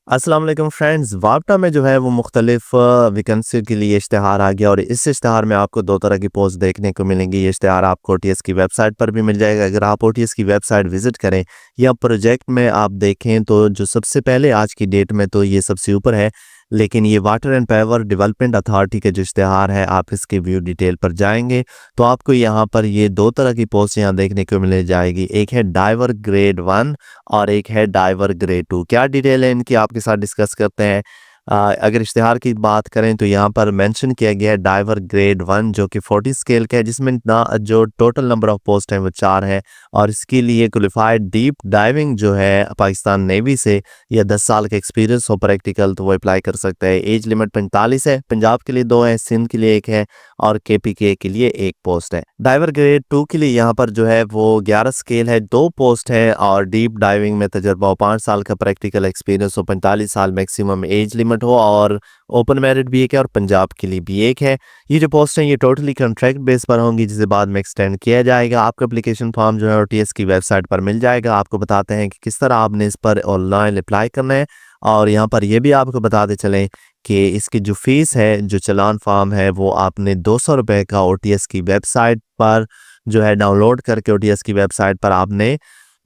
अस्सलाम वालेकुम फ्रेंड्स। वापटा में जो है वो मुख्तलिफ वैकेंसी के लिए इश्तिहार आ गया और इस इश्तिहार में आपको दो तरह की पोस्ट देखने को मिलेंगी। ये इश्तिहार आपको ओटीएस की वेबसाइट पर भी मिल जाएगा। अगर आप ओटीएस की वेबसाइट विजिट करें या प्रोजेक्ट में आप देखें तो जो सबसे पहले आज की डेट में तो ये सबसे ऊपर है, लेकिन ये water and power development authority के जो इश्तिहार है आप इसके व्यू डिटेल पर जाएंगे तो आपको यहाँ पर ये दो तरह की पोस्ट यहाँ देखने को मिल जाएगी। एक है डाइवर ग्रेड 1 और एक है डाइवर ग्रेड 2। क्या डिटेल है इनकी आपके साथ डिस्कस करते हैं। अगर इश्तिहार की बात करें तो यहाँ पर मेंशन किया गया है डाइवर ग्रेड 1 जो कि 40 स्केल का है, जिसमें ना जो टोटल नंबर ऑफ पोस्ट हैं वो 4 है और इसके लिए क्वालिफाइड डीप डाइविंग जो है पाकिस्तान नेवी से या 10 साल का एक्सपीरियंस हो प्रैक्टिकल तो वो अप्लाई कर सकता है। एज लिमिट 45 है। पंजाब के लिए 2 है, सिंध के लिए 1 है और केपीके के लिए 1 पोस्ट है। डाइवर ग्रेड 2 के लिए यहाँ पर जो है वो 11 स्केल है, 2 पोस्ट है और डीप डाइविंग में तजर्बा हो, 5 साल का प्रैक्टिकल एक्सपीरियंस हो, 45 साल मैक्सिमम एज लिमिट हो और ओपन मेरिट भी 1 है और पंजाब के लिए भी 1 है। ये जो पोस्ट हैं ये टोटली कॉन्ट्रैक्ट बेस पर होंगी जिसे बाद में एक्सटेंड किया जाएगा। आपका एप्लीकेशन फॉर्म जो है ओटीएस की वेबसाइट पर मिल जाएगा। आपको बताते हैं कि किस तरह आपने इस पर ऑनलाइन अप्लाई करना है और यहाँ पर यह भी आपको बताते चलें कि इसकी जो फीस है, जो चालान फॉर्म है वो आपने 200 रुपये का ओटीएस की वेबसाइट पर जो है डाउनलोड करके ओटीएस की वेबसाइट पर आपने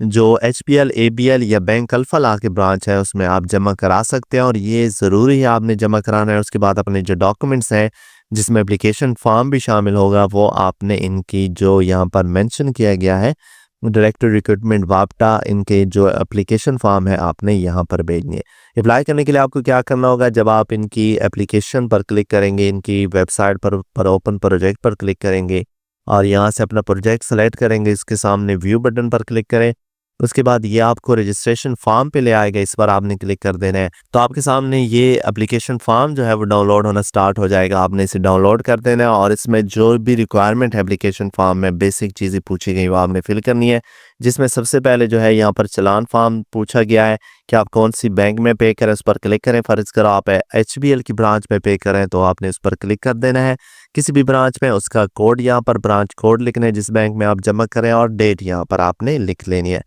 जो एचपीएल, एबीएल या बैंक अल्फा के ब्रांच है उसमें आप जमा करा सकते हैं और ये ज़रूरी है आपने जमा कराना है। उसके बाद अपने जो डॉक्यूमेंट्स हैं जिसमें एप्लीकेशन फॉर्म भी शामिल होगा वो आपने इनकी जो यहाँ पर मेंशन किया गया है डायरेक्टर रिक्रूटमेंट वापटा, इनके जो एप्लीकेशन फॉर्म है आपने यहाँ पर भेजनी है। अप्लाई करने के लिए आपको क्या करना होगा, जब आप इनकी एप्लीकेशन पर क्लिक करेंगे, इनकी वेबसाइट पर ओपन प्रोजेक्ट पर क्लिक करेंगे और यहाँ से अपना प्रोजेक्ट सेलेक्ट करेंगे, इसके सामने व्यू बटन पर क्लिक करें। उसके बाद ये आपको रजिस्ट्रेशन फॉर्म पे ले आएगा, इस पर आपने क्लिक कर देना है तो आपके सामने ये एप्लीकेशन फॉर्म जो है वो डाउनलोड होना स्टार्ट हो जाएगा। आपने इसे डाउनलोड कर देना है और इसमें जो भी रिक्वायरमेंट है एप्लीकेशन फॉर्म में बेसिक चीज़ें पूछी गई वो आपने फिल करनी है, जिसमें सबसे पहले जो है यहाँ पर चालान फॉर्म पूछा गया है कि आप कौन सी बैंक में पे करें, उस पर क्लिक करें। फ़र्ज़ करो आप एचबीएल की ब्रांच में पे करें तो आपने उस पर क्लिक कर देना है। किसी भी ब्रांच में उसका कोड यहाँ पर ब्रांच कोड लिखना है जिस बैंक में आप जमा करें और डेट यहाँ पर आपने लिख लेनी है।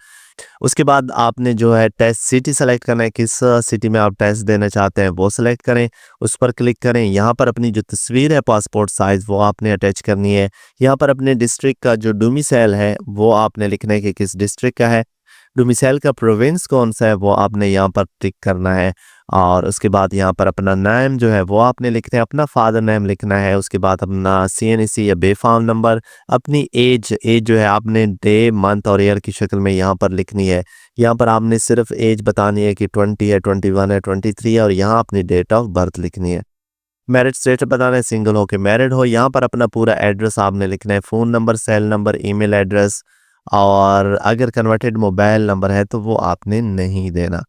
उसके बाद आपने जो है टेस्ट सिटी सेलेक्ट करना है, किस सिटी में आप टेस्ट देना चाहते हैं वो सेलेक्ट करें, उस पर क्लिक करें। यहाँ पर अपनी जो तस्वीर है पासपोर्ट साइज़ वो आपने अटैच करनी है। यहाँ पर अपने डिस्ट्रिक्ट का जो डोमिसाइल है वो आपने लिखना है कि किस डिस्ट्रिक्ट का है। डोमिसाइल का प्रोविंस कौन सा है वो आपने यहाँ पर टिक करना है और उसके बाद यहाँ पर अपना नेम जो है वो आपने लिखना है, अपना फादर नेम लिखना है। उसके बाद अपना सीएनसी या बेफाम नंबर, अपनी एज जो है आपने डे मंथ और ईयर की शक्ल में यहाँ पर लिखनी है। यहाँ पर आपने सिर्फ एज बतानी है कि 20 है, 21 है, 23 है और यहाँ अपनी डेट ऑफ बर्थ लिखनी है। मैरिड स्टेटस बताना है, सिंगल हो के मैरिड हो। यहाँ पर अपना पूरा एड्रेस आपने लिखना है, phone number, cell number, email address और अगर कन्वर्टेड मोबाइल नंबर है तो वो आपने नहीं देना।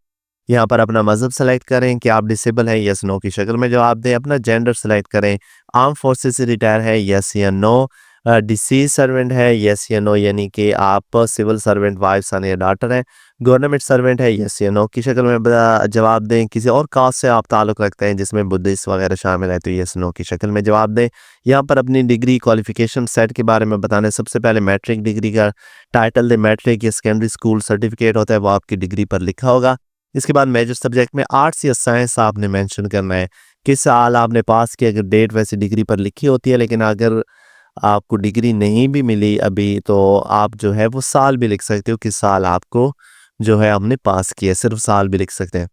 यहाँ पर अपना मज़हब सेलेक्ट करें कि आप डिसेबल हैं, यस नो की शक्ल में जवाब दें। अपना जेंडर सेलेक्ट करें, आर्म फोर्सेस से रिटायर है, यस या नो। डिसीज सर्वेंट है, यस या नो, यानी कि आप सिविल सर्वेंट वाइफ सन या डॉटर हैं। गवर्नमेंट सर्वेंट है, यस या नो की शक्ल में जवाब दें। किसी और कास्ट से आप ताल्लुक़ रखते हैं जिसमें बुद्धिस्ट वगैरह शामिल है तो यस नो की शक्ल में जवाब दें। यहाँ पर अपनी डिग्री क्वालिफिकेशन सेट के बारे में बताना है। सबसे पहले मैट्रिक डिग्री का टाइटल दे, मैट्रिक या सेकेंडरी स्कूल सर्टिफिकेट होता है वो आपकी डिग्री पर लिखा होगा। इसके बाद मेजर सब्जेक्ट में आर्ट्स या साइंस आपने मेंशन करना है, किस साल आपने पास किया। अगर डेट वैसे डिग्री पर लिखी होती है, लेकिन अगर आपको डिग्री नहीं भी मिली अभी तो आप जो है वो साल भी लिख सकते हो, किस साल आपको जो है हमने पास किया, सिर्फ साल भी लिख सकते हैं।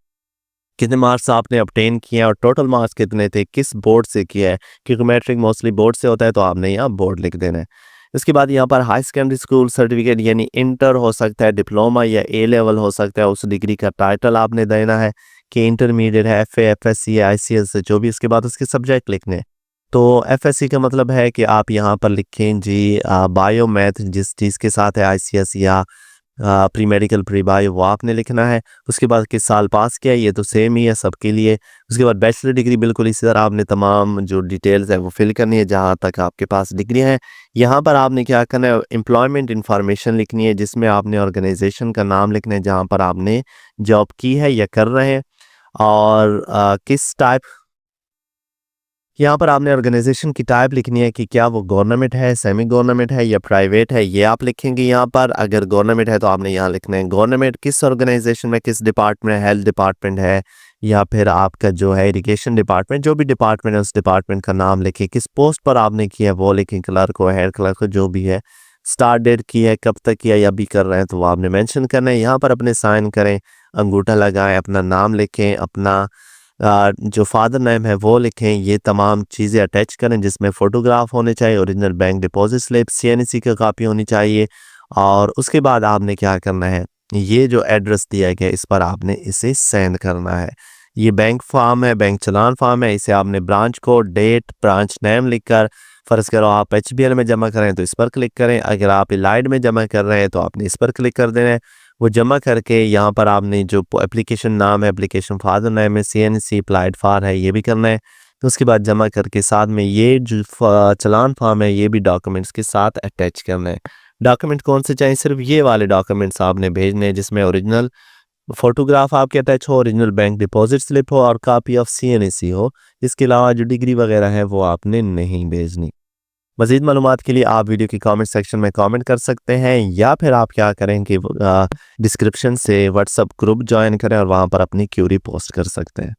कितने मार्क्स आपने ऑब्टेन किए और टोटल मार्क्स कितने थे, किस बोर्ड से किया है, क्योंकि मैट्रिक मोस्टली बोर्ड से होता है तो आपने यहाँ बोर्ड लिख देना है। इसके बाद यहाँ पर हाई सेकेंडरी स्कूल सर्टिफिकेट यानी इंटर हो सकता है, डिप्लोमा या ए लेवल हो सकता है, उस डिग्री का टाइटल आपने देना है कि इंटरमीडिएट है, एफए, एफएससी है, आईसीएस है, जो भी। इसके बाद उसके सब्जेक्ट लिखने हैं। तो एफएससी का मतलब है कि आप यहाँ पर लिखें जी बायो मैथ, जिस चीज़ के साथ है आईसीएस या प्री मेडिकल प्री बायो वो आपने लिखना है। उसके बाद किस साल पास किया, ये तो सेम ही है सबके लिए। उसके बाद बैचलर डिग्री बिल्कुल इसी तरह आपने तमाम जो डिटेल्स है वो फिल करनी है जहाँ तक आपके पास डिग्री है। यहाँ पर आपने क्या करना है, एम्प्लॉयमेंट इन्फॉर्मेशन लिखनी है जिसमें आपने ऑर्गेनाइजेशन का नाम लिखना है जहाँ पर आपने जॉब की है या कर रहे हैं और किस टाइप। यहाँ पर आपने ऑर्गेनाइजेशन की टाइप लिखनी है कि क्या वो गवर्नमेंट है, सेमी गवर्नमेंट है या प्राइवेट है, ये आप लिखेंगे यहाँ पर। अगर गवर्नमेंट है तो आपने यहाँ लिखना है गवर्नमेंट, किस ऑर्गेनाइजेशन में, किस डिपार्टमेंट, हेल्थ डिपार्टमेंट है या फिर आपका जो है इरिगेशन डिपार्टमेंट, जो भी डिपार्टमेंट है उस डिपार्टमेंट का नाम लिखें, किस पोस्ट पर आपने किया है वो लिखें, क्लर्क हो, हेड क्लर्क हो, जो भी है, स्टार्ट डेट की है, कब तक किया या भी कर रहे हैं तो वो आपने मेंशन करना है। यहाँ पर अपने साइन करें, अंगूठा लगाएं, अपना नाम लिखें, अपना जो फादर नेम है वो लिखें, ये तमाम चीज़ें अटैच करें जिसमें फ़ोटोग्राफ होने चाहिए, original bank deposit slip, CNC की कापी होनी चाहिए। और उसके बाद आपने क्या करना है, ये जो एड्रेस दिया गया इस पर आपने इसे सेंड करना है। ये बैंक फॉर्म है, बैंक चालान फॉर्म है, इसे आपने branch code, date, branch name लिखकर, फ़र्ज़ करो आप एचबीएल में जमा करें तो इस पर क्लिक करें, अगर आप इलाइड में जमा कर रहे हैं तो आपने इस पर क्लिक कर देना है। वो जमा करके यहाँ पर आपने जो एप्लीकेशन नाम है, एप्लीकेशन फादर नेम है, सीएनसी अप्लाइड फॉर है, ये भी करना है। तो उसके बाद जमा करके साथ में ये जो चालान फॉर्म है ये भी डॉक्यूमेंट्स के साथ अटैच करना है। डॉक्यूमेंट कौन से चाहिए, सिर्फ ये वाले डॉक्यूमेंट्स आपने भेजने हैं जिसमें ओरिजिनल फोटोग्राफ आपके अटैच हो, ओरिजिनल बैंक डिपॉजिट स्लिप हो और कॉपी ऑफ सीएनसी हो। इसके अलावा जो डिग्री वगैरह है वो आपने नहीं भेजनी। मज़ीद मालूमात के लिए आप वीडियो की कमेंट सेक्शन में कमेंट कर सकते हैं या फिर आप क्या करें कि डिस्क्रिप्शन से व्हाट्सएप ग्रुप ज्वाइन करें और वहाँ पर अपनी क्यूरी पोस्ट कर सकते हैं।